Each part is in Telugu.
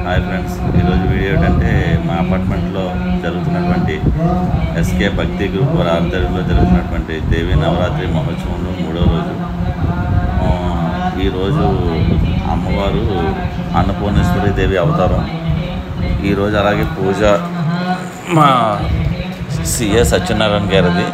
హాయ్ ఫ్రెండ్స్, ఈరోజు వీడియో ఏంటంటే మా అపార్ట్మెంట్లో జరుగుతున్నటువంటి ఎస్కే భక్తి గ్రూప్ వారి ఆధ్వర్యంలో జరుగుతున్నటువంటి దేవీ నవరాత్రి మహోత్సవంలో 3వ రోజు. ఈరోజు అమ్మవారు అన్నపూర్ణేశ్వరి దేవి అవతారం. ఈరోజు అలాగే పూజ మా సిఏ సత్యనారాయణ గారిది.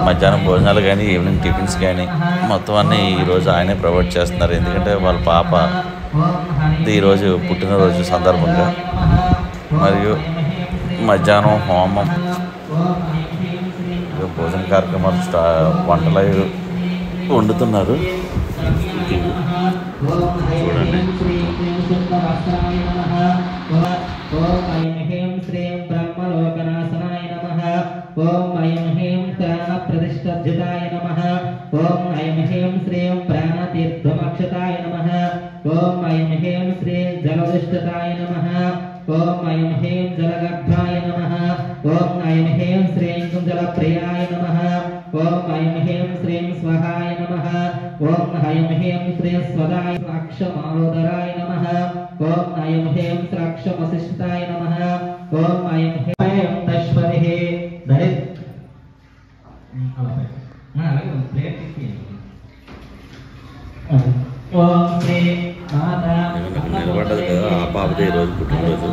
మధ్యాహ్నం భోజనాలు కానీ ఈవినింగ్ టిఫిన్స్ కానీ మొత్తం అన్నీ ఈరోజు ఆయనే ప్రొవైడ్ చేస్తున్నారు. ఎందుకంటే వాళ్ళ పాప ఈరోజు పుట్టినరోజు సందర్భంగా. మరియు మధ్యాహ్నం హోమం, భోజన కార్యక్రమాలు వంటలు వండుతున్నారు. చూడండి. ఓం ఐం హ్రీం ప్రాణ ప్రతిష్ఠాయ నమః. ఓం ఐం హ్రీం శ్రీం ప్రాణ తీర్థమక్షతాయ నమః. ఓం ఐం హ్రీం శ్రీం జలదుష్టతాయ నమః. ఓం ఐం హ్రీం జలగర్భాయ నమః. ఓం ఐం హ్రీం శ్రీం జలప్రియాయ నమః. ఓం ఐం హ్రీం శ్రీం స్వహాయ నమః. ఓం ఐం హ్రీం శ్రీం స్వదాయ అక్షమాలోదరాయ నమః. ఓం ఐం హ్రీం శ్రాక్షమశిష్టాయ నమః. ఓం ఐం హ్రీం తశ్వరిహి నిలబడ్డది కదా, ఆ పాపది ఈరోజు పుట్టినరోజు.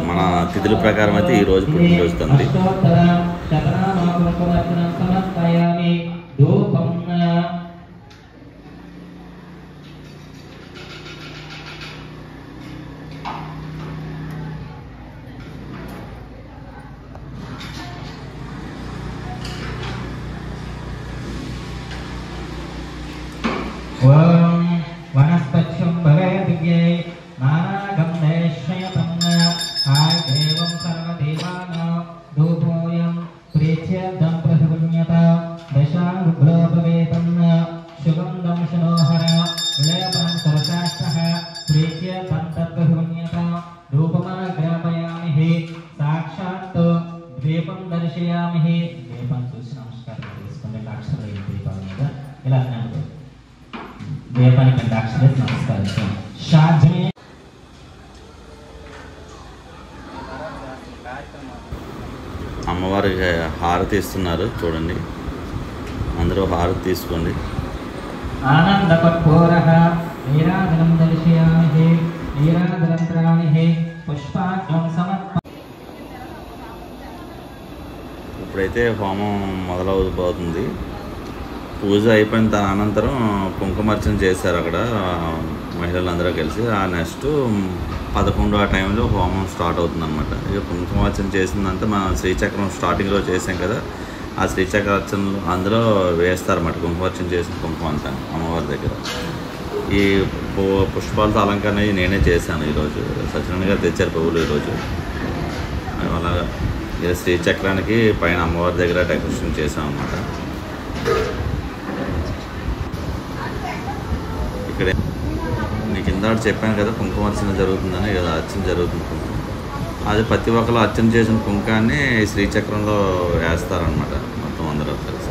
మన తిథుల ప్రకారం అయితే ఈరోజు పుట్టినరోజు తండ్రి. ఓం వనస్పత్యం భవేదిగే నానాగంధేశ్వయతం హాయ్ దేవం సర్వదేవానాం ధూపోయం ప్రేచ్ఛేదం ప్రతిపుణ్యత దశారుగ్లోపవేతం సుగంధం శనోహర విలేపనం సరసాష్టః ప్రేచ్ఛేదం తత్ప్రతిపుణ్యత ధూపమాగ్రాపయామి సాక్షాత్ ద్వీపం దర్శయామి. దీపం చూసి నమస్కారం చేసుకోండి. అక్షరాలు దీపాల మీద ఇలా అన్నాను. దీపానికి అక్షరాలు నమస్కరించాం. అమ్మవారికి హారతి ఇస్తున్నారు. చూడండి, అందరూ హారతి తీసుకోండి. ఆనందకర్పూరః నీరాజనం దర్శయామి. నీరాజనంత్రాణి పుష్పాణ్యం సమర్పయామి. ఇప్పుడైతే హోమం మొదలవబోతుంది. పూజ అయిపోయిన అనంతరం కుంకుమార్చన చేశారు అక్కడ మహిళలందరూ కలిసి. ఆ నెక్స్ట్ 11 ఆ టైంలో హోమం స్టార్ట్ అవుతుంది అనమాట. ఇక కుంకుమార్చన చేసిందంతా మనం శ్రీచక్రం స్టార్టింగ్లో చేసాం కదా, ఆ శ్రీచక్రార్చనలు అందులో వేస్తారన్నమాట. కుంకుమార్చన చేసిన కుంకుమ అంతా అమ్మవారి దగ్గర. ఈ పుష్పాలతో అలంకరణ నేనే చేశాను ఈరోజు. సత్యనారాయణ గారు తెచ్చారు పువ్వులు ఈరోజు. అలాగా ఇక శ్రీచక్రానికి పైన అమ్మవారి దగ్గర డెకరేషన్ చేసాం అన్నమాట. ఇక్కడ మీకు ఇందాక చెప్పాను కదా, కుంకుమార్చన జరుగుతుందని. కదా అర్చన జరుగుతుంది కుంకుమ. అది ప్రతి ఒక్కరు అర్చన చేసిన కుంకాన్ని శ్రీచక్రంలో వేస్తారనమాట మొత్తం అందరూ కలిసి.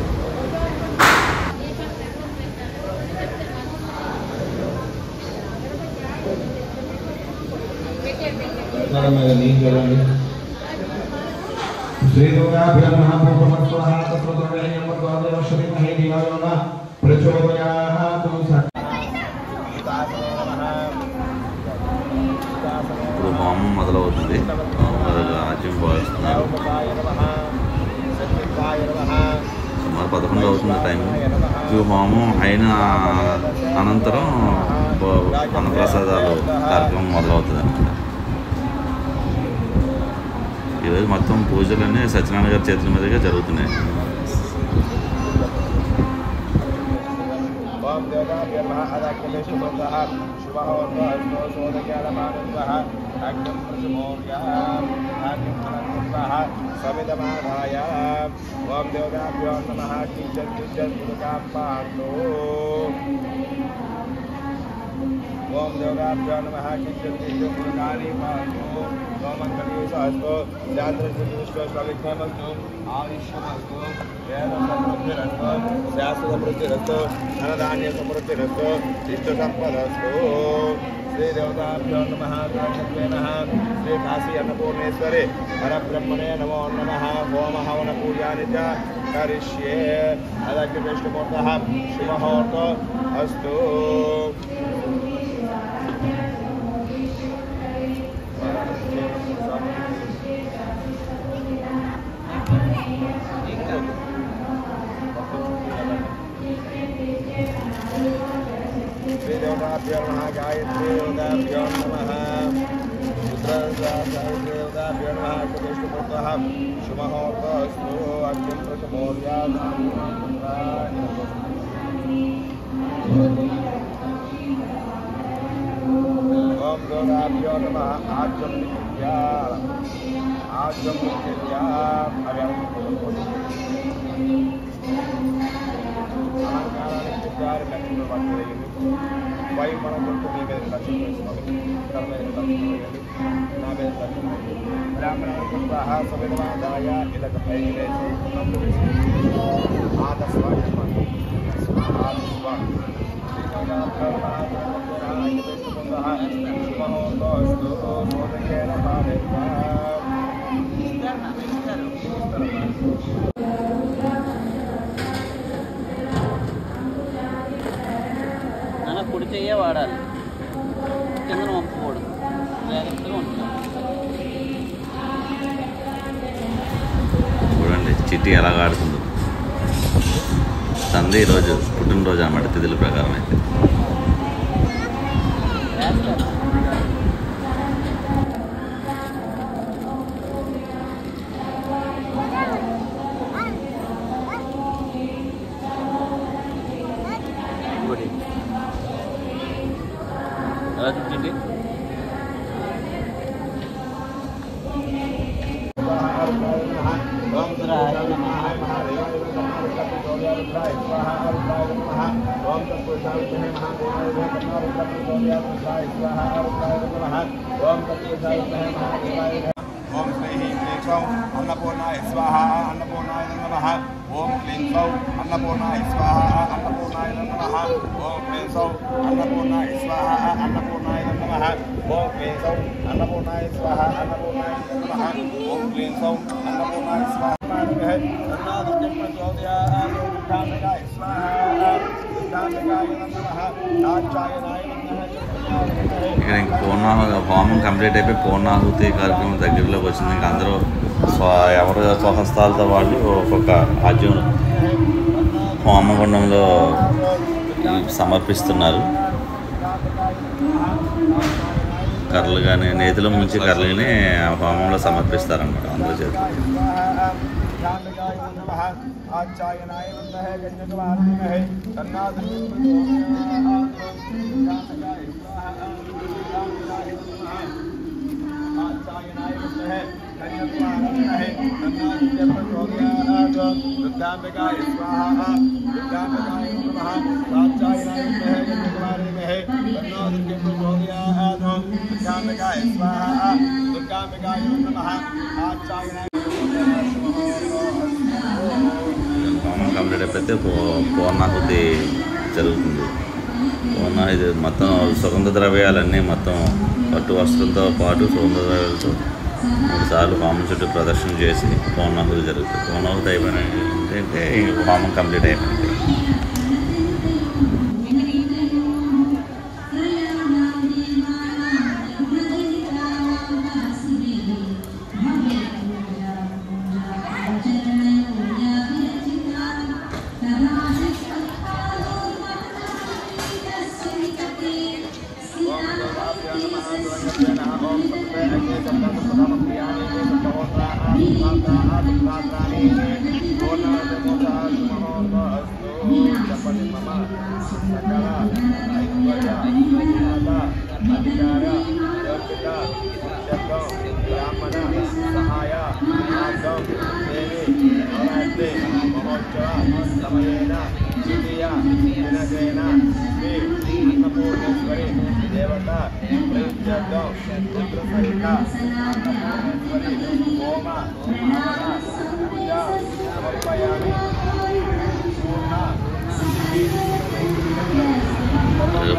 ఇప్పుడు హోమం మొదలవుతుంది. రాజ్యం పోస్తున్నారు. సుమారు 11 అవుతుంది టైం. ఈ హోమం అయిన అనంతరం అన్నప్రసాదాలు కార్యక్రమం మొదలవుతుంది అనమాట. ఈరోజు మొత్తం పూజలన్నీ సత్యనారాయణ గారి చేతుల మీదుగా జరుగుతున్నాయి. ओम देवताभ्यो नमः किंचित् गुरुकाली पादो ओमंगलीसास्तो जातृष्वस्वामिख्यमस्तु आविष्यमस्तु वेदसमृद्धिरस्तु शास्त्रसमृद्धिरस्तु धनधान्यसमृद्धिरस्तु इष्टसम्पदस्तु श्री देवताभ्यो नमः साक्षात्वे नमः श्री काशी अन्नपूर्णेश्वरी परब्रह्मणे नमो नमः होम हवन पूजानि च करिष्ये अदग्निष्टमूर्तः शुभमुहूर्तो अस्तु श्री देवताभ्यो नमः गायत्री देवताभ्यो नमः रुद्रदेवताभ्यो नमः विष्णुपूर्तः शुभमुहूर्तो अस्तु अग्निं प्रथमोर्यात् ओम देवताभ्यो नमः आज्यं विद्या वै मन ब्राह्मण सविधमादाय इलक పొడి చెయ్య వాడాలి కిందన వంపుకోవడం జాగ్రత్తగా ఉంటాం. చూడండి చిట్టి ఎలా ఆడుతుందో. సందే ఈరోజు పుట్టినరోజు అన్నమాట తిథుల ప్రకారం అయితే. ओम श्री क्लीं सौः अन्नपूर्णाय स्वाहा अन्नपूर्णाय नमः ओम क्लीं सौः अन्नपूर्णाय स्वाहा अन्नपूर्णाय नमः ओम क्लीं सौः अन्नपूर्णाय स्वाहा अन्नपूर्णाय नमः ओम क्लीं सौः अन्नपूर्णाय स्वाहा अन्नपूर्णाय नमः ओम क्लीं सौः अन्नपूर्णाय स्वाहा ఇక్కడ ఇంక హోమం కంప్లీట్ అయిపోయి పూర్ణాహుతి కార్యక్రమం దగ్గరలోకి వచ్చింది. ఇంక అందరూ ఎవరి స్వహస్తాలతో వాళ్ళు ఒక్కొక్క ఆజ్యం హోమగుండంలో సమర్పిస్తున్నారు. కర్రలు కానీ నేతిలో ముంచి కర్రలు కానీ హోమంలో సమర్పిస్తారన్నమాట అందరి చేతులు. आचार्यनाय वंदः गण्यकवाहनमहे दुर्गाम्बिकाय स्वाहा दुर्गाम्बिकाय नमः आचार्यनाय वंदः गण्यकवाहनमहे दुर्गाम्बिकाय स्वाहा दुर्गाम्बिकाय नमः आचार्यनाय హోమం కంప్లీట్ అయిపోతే పూర్ణాహుతి జరుగుతుంది. పూర్ణాహుతి మొత్తం సుగంధ ద్రవ్యాలన్నీ మొత్తం పట్టు వస్త్రంతో పాటు సుగంధ ద్రవ్యాలతో 3 సార్లు హోమం చుట్టూ ప్రదర్శన చేసి పూర్ణాహుతి జరుగుతుంది. పూర్ణాహుతి అయిపోయిన ఏంటంటే హోమం కంప్లీట్ అయిపోయింది.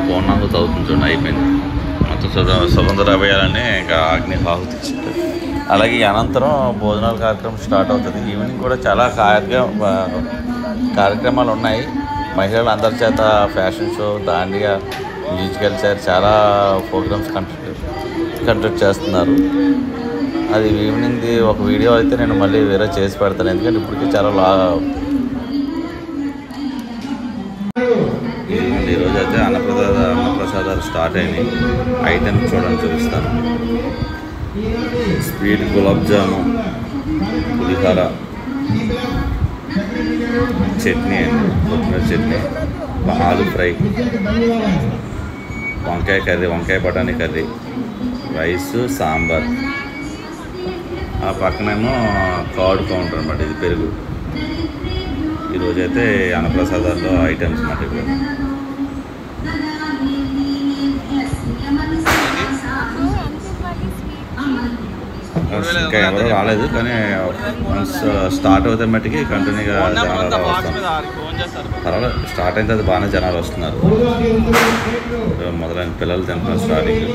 పూర్ణాహుతి అవుతుంది చూడండి, అయిపోయింది. సుగంధరాభయాలని ఇంకా ఆగ్నిహాహుతి ఇచ్చారు. అలాగే అనంతరం భోజనాల కార్యక్రమం స్టార్ట్ అవుతుంది. ఈవినింగ్ కూడా చాలా కార్యక్రమాలు ఉన్నాయి. మహిళలు అందరి చేత fashion show, Dandiya, musical chair చాలా ప్రోగ్రామ్స్ కండక్ట్ చేస్తున్నారు. అది ఈవినింగ్ది ఒక వీడియో అయితే నేను మళ్ళీ వేరే చేసి పెడతాను, ఎందుకంటే ఇప్పటికీ చాలా ఈరోజు అయితే అన్నప్రసాదాలు స్టార్ట్ అయినాయి. ఐటమ్స్ చూడడానికి చూపిస్తాను. స్వీట్ గులాబ్ జామున్, పులిహోర, చట్నీ అండి, కొత్తిమీర చట్నీ, ఆలు ఫ్రై, వంకాయ కర్రీ, వంకాయ బఠానీ కర్రీ, రైస్, సాంబార్. ఆ పక్కనేమో కర్డ్ కౌంటర్ అనమాట, ఇది పెరుగు. ఈరోజైతే అన్నప్రసాదాల్లో ఐటమ్స్ అన్నమాట. ఇప్పుడు ఇంకా ఎవరో రాలేదు, కానీ వన్స్ స్టార్ట్ అవుతే మట్టికి కంటిన్యూగా జనాలు వస్తాం. పర్వాలేదు, స్టార్ట్ అయితే అది బాగానే జనాలు వస్తున్నారు. మొదలైన పిల్లలు తింటున్నారు స్టార్టింగ్.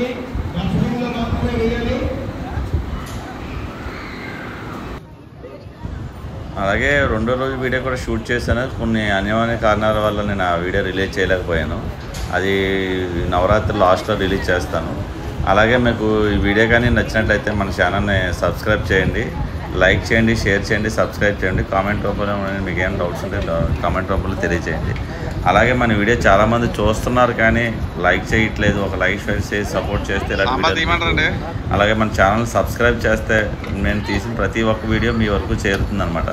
అలాగే రెండో రోజు వీడియో కూడా షూట్ చేశాను. కొన్ని అన్యమైన కారణాల వల్ల నేను ఆ వీడియో రిలీజ్ చేయలేకపోయాను. అది నవరాత్రి లాస్ట్లో రిలీజ్ చేస్తాను. అలాగే మీకు ఈ వీడియో కానీ నచ్చినట్లయితే మన ఛానల్ని సబ్స్క్రైబ్ చేయండి, లైక్ చేయండి, షేర్ చేయండి, సబ్స్క్రైబ్ చేయండి. కామెంట్ రూపంలో మీకు ఏం డౌట్స్ ఉంటే కామెంట్ రూపంలో తెలియజేయండి. అలాగే మన వీడియో చాలామంది చూస్తున్నారు కానీ లైక్ చేయట్లేదు. ఒక లైక్ షేర్ చేసి సపోర్ట్ చేస్తే అలాగే మన ఛానల్ సబ్స్క్రైబ్ చేస్తే నేను తీసిన ప్రతి ఒక్క వీడియో మీ వరకు చేరుతుంది అనమాట.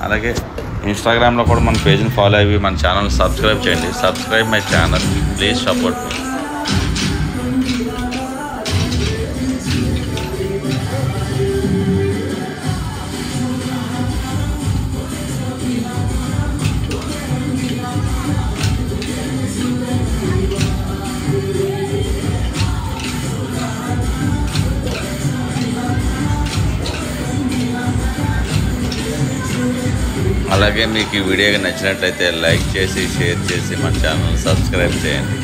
అలాగే ఇన్స్టాగ్రామ్లో కూడా మన పేజ్ని ఫాలో అయ్యి మన ఛానల్ సబ్స్క్రైబ్ చేయండి. Subscribe my channel, please support me. అలాగే మీకు ఈ వీడియో నచ్చినట్లయితే లైక్ చేసి, షేర్ చేసి మన ఛానల్ సబ్స్క్రైబ్ చేయండి.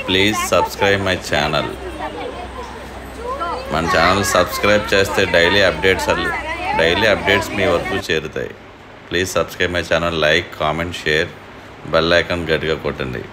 Please subscribe my channel. మన ఛానల్ సబ్స్క్రైబ్ చేస్తే డైలీ అప్డేట్స్ మీ వరకు చేరుతాయి. Please subscribe my channel, like, comment, share, bell icon గట్టిగా కొట్టండి.